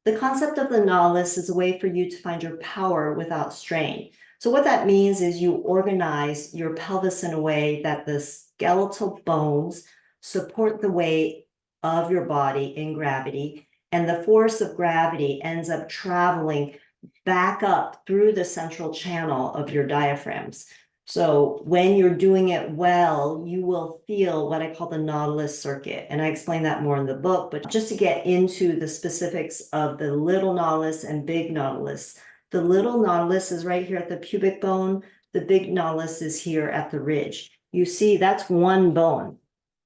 The concept of the Nautilus is a way for you to find your power without strain. So what that means is you organize your pelvis in a way that the skeletal bones support the weight of your body in gravity, and the force of gravity ends up traveling back up through the central channel of your diaphragms. So when you're doing it well, you will feel what I call the Nautilus circuit. And I explain that more in the book, but just to get into the specifics of the little Nautilus and big Nautilus, the little Nautilus is right here at the pubic bone. The big Nautilus is here at the ridge. You see, that's one bone.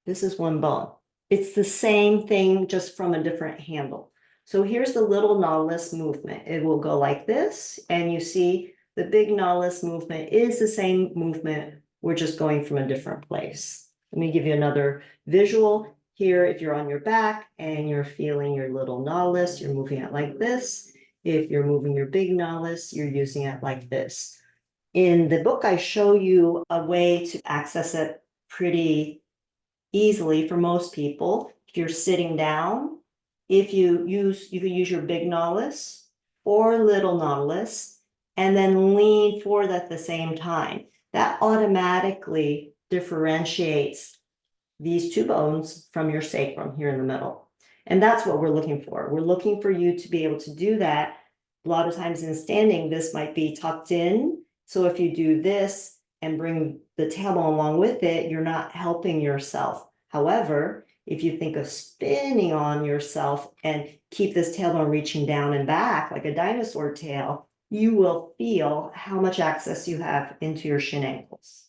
This is one bone. It's the same thing, just from a different handle. So here's the little Nautilus movement. It will go like this, and you see the big Nautilus movement is the same movement. We're just going from a different place. Let me give you another visual here. If you're on your back and you're feeling your little Nautilus, you're moving it like this. If you're moving your big Nautilus, you're using it like this. In the book, I show you a way to access it pretty easily for most people. If you're sitting down, if you can use your big Nautilus or little Nautilus, and then lean forward at the same time. That automatically differentiates these two bones from your sacrum here in the middle. And that's what we're looking for. We're looking for you to be able to do that. A lot of times in standing, this might be tucked in. So if you do this and bring the tailbone along with it, you're not helping yourself. However, if you think of spinning on yourself and keep this tailbone reaching down and back like a dinosaur tail, you will feel how much access you have into your shin ankles.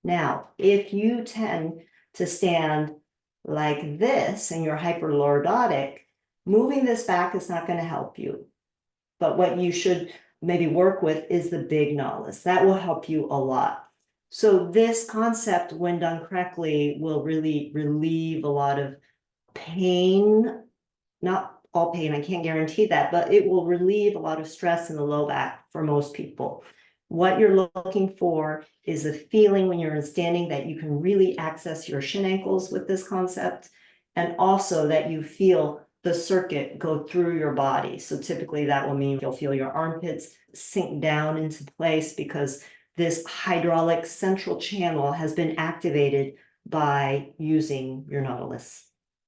Now, if you tend to stand like this and you're hyperlordotic, moving this back is not going to help you. But what you should maybe work with is the big Nautilus. That will help you a lot. So this concept, when done correctly, will really relieve a lot of pain, not all pain, I can't guarantee that, but it will relieve a lot of stress in the low back for most people. What you're looking for is a feeling when you're in standing that you can really access your shin ankles with this concept, and also that you feel the circuit go through your body. So typically that will mean you'll feel your armpits sink down into place because this hydraulic central channel has been activated by using your Nautilus.